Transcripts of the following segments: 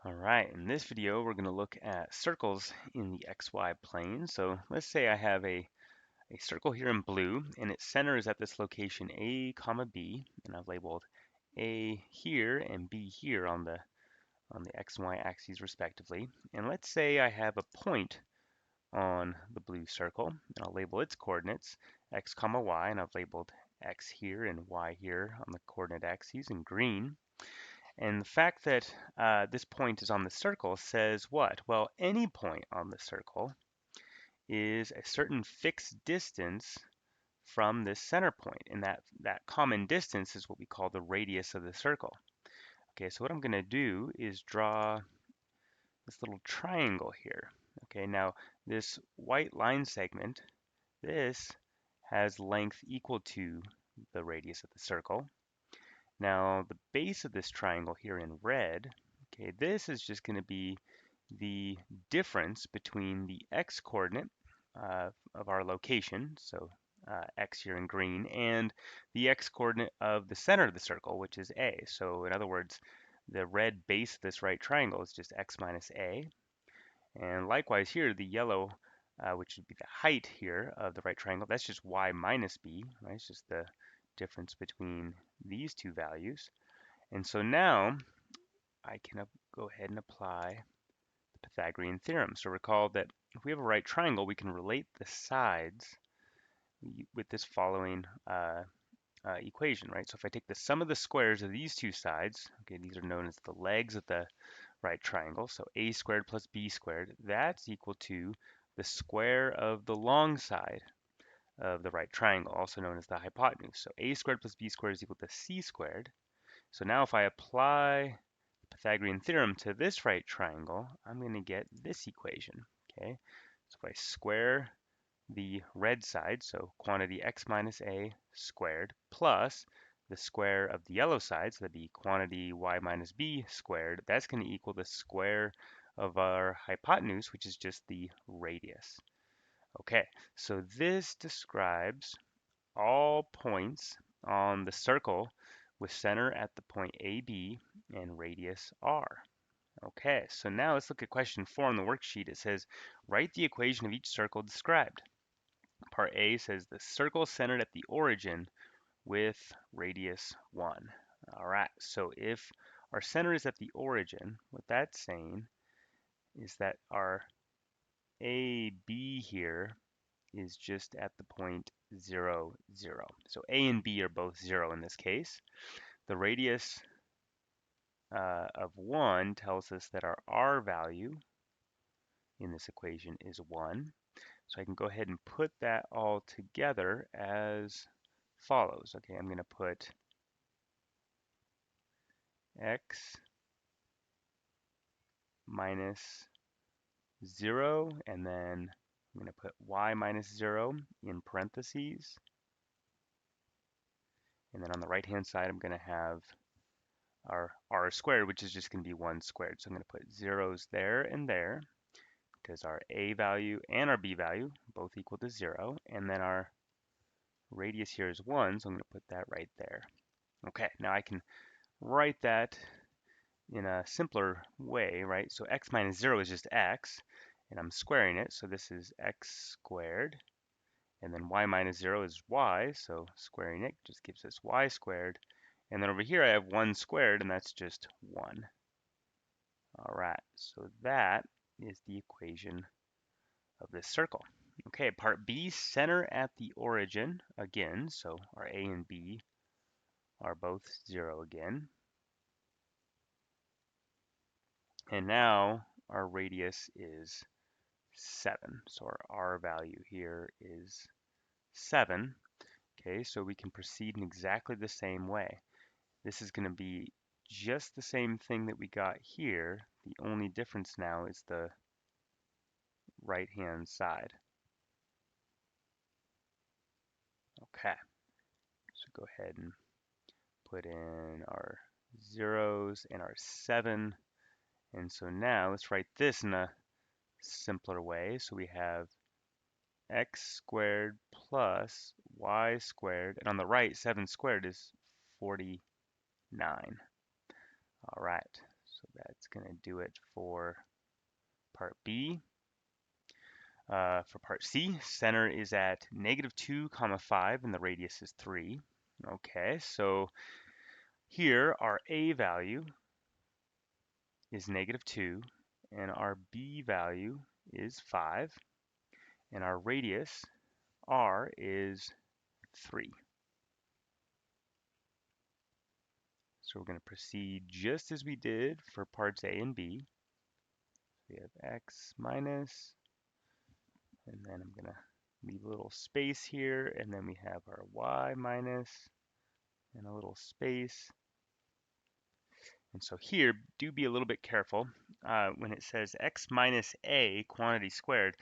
All right, in this video, we're going to look at circles in the XY plane. So let's say I have a circle here in blue, and its center is at this location A comma B, and I've labeled A here and B here on the X and Y axes respectively. And let's say I have a point on the blue circle, and I'll label its coordinates X comma Y, and I've labeled X here and Y here on the coordinate axes in green. And the fact that this point is on the circle says what? Well, any point on the circle is a certain fixed distance from this center point, and that common distance is what we call the radius of the circle. Okay, so what I'm going to do is draw this little triangle here. Okay, now this white line segment, this has length equal to the radius of the circle. Now, the base of this triangle here in red, okay, this is just going to be the difference between the x coordinate of our location, so x here in green, and the x coordinate of the center of the circle, which is a. So in other words, the red base of this right triangle is just x minus a. And likewise here, the yellow, which would be the height here of the right triangle, that's just y minus b, right? It's just the difference between these two values. And so now I can go ahead and apply the Pythagorean theorem. So recall that if we have a right triangle, we can relate the sides with this following equation, right? So if I take the sum of the squares of these two sides, okay, these are known as the legs of the right triangle, so a squared plus b squared, that's equal to the square of the long side of the right triangle, also known as the hypotenuse. So a squared plus b squared is equal to c squared. So now if I apply the Pythagorean theorem to this right triangle, I'm going to get this equation, okay? So if I square the red side, so quantity x minus a squared, plus the square of the yellow side, so that'd be quantity y minus b squared, that's going to equal the square of our hypotenuse, which is just the radius. Okay, so this describes all points on the circle with center at the point AB and radius r. Okay, so now let's look at question 4 on the worksheet. It says, write the equation of each circle described. Part A says the circle centered at the origin with radius 1. All right, so if our center is at the origin, what that's saying is that our AB here is just at the point 0, 0. So A and B are both 0 in this case. The radius of 1 tells us that our R value in this equation is 1. So I can go ahead and put that all together as follows. Okay, I'm going to put x minus 0, and then I'm going to put y minus 0 in parentheses. And then on the right-hand side, I'm going to have our r squared, which is just going to be 1 squared. So I'm going to put zeros there and there, because our a value and our b value both equal to 0. And then our radius here is 1, so I'm going to put that right there. Okay, now I can write that in a simpler way, right? So x minus 0 is just x, and I'm squaring it. So this is x squared. And then y minus 0 is y, so squaring it just gives us y squared. And then over here I have 1 squared, and that's just 1. All right, so that is the equation of this circle. Okay, part B, center at the origin again. So our A and B are both 0 again. And now our radius is 7. So our R value here is 7. Okay, so we can proceed in exactly the same way. This is going to be just the same thing that we got here. The only difference now is the right-hand side. Okay, so go ahead and put in our zeros and our 7. And so now let's write this in a simpler way. So we have x squared plus y squared. And on the right, 7 squared is 49. All right, so that's That's going to do it for part B. For part C, center is at -2, 5, and the radius is 3. Okay, so here our A value is -2, and our B value is 5, and our radius, R, is 3. So we're going to proceed just as we did for parts A and B. We have x minus, and then I'm going to leave a little space here, and then we have our y minus, and a little space. And so here, do be a little bit careful. When it says x minus a quantity squared,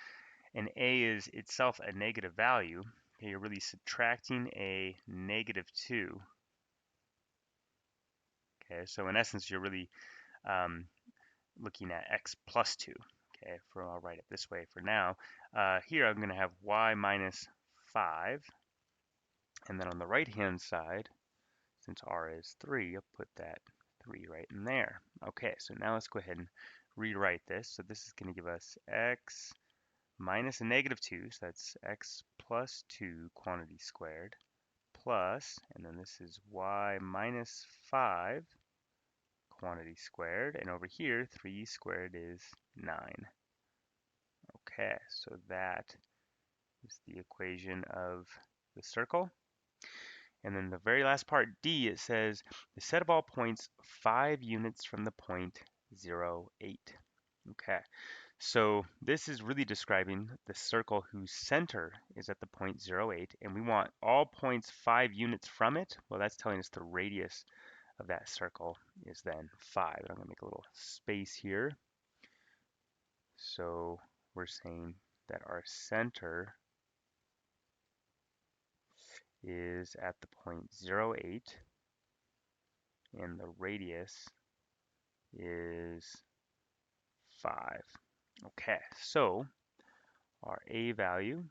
and a is itself a negative value, okay, you're really subtracting a -2. Okay, so in essence, you're really looking at x plus 2. Okay, I'll write it this way for now. Here I'm going to have y minus 5. And then on the right-hand side, since r is 3, I'll put that 3 right in there. Okay, so now let's go ahead and rewrite this. So this is going to give us x minus a -2, so that's x plus 2 quantity squared, plus, and then this is y minus 5 quantity squared, and over here 3 squared is 9. Okay, so that is the equation of the circle. And then the very last part, D, it says the set of all points 5 units from the point 0, 8. Okay, so this is really describing the circle whose center is at the point 0, 8, and we want all points 5 units from it. Well, that's telling us the radius of that circle is then 5. And I'm going to make a little space here. So we're saying that our center is at the point 0, 8, and the radius is 5. Okay, so our A value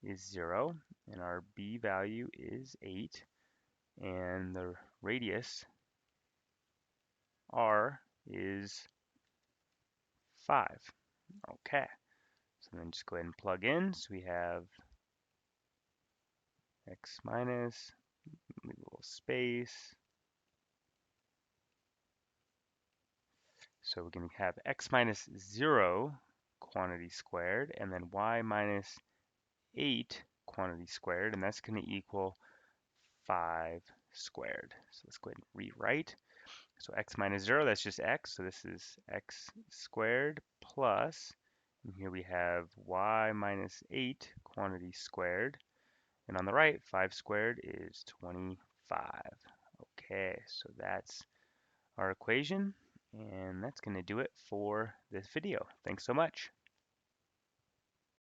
is 0, and our B value is 8, and the radius, R, is 5. Okay, so then just go ahead and plug in. So we have x minus, leave a little space. So we're going to have x minus 0 quantity squared, and then y minus 8 quantity squared, and that's going to equal 5 squared. So let's go ahead and rewrite. So x minus 0, that's just x, so this is x squared plus, and here we have y minus 8 quantity squared, and on the right, 5 squared is 25. Okay, so that's our equation, and that's going to do it for this video. Thanks so much.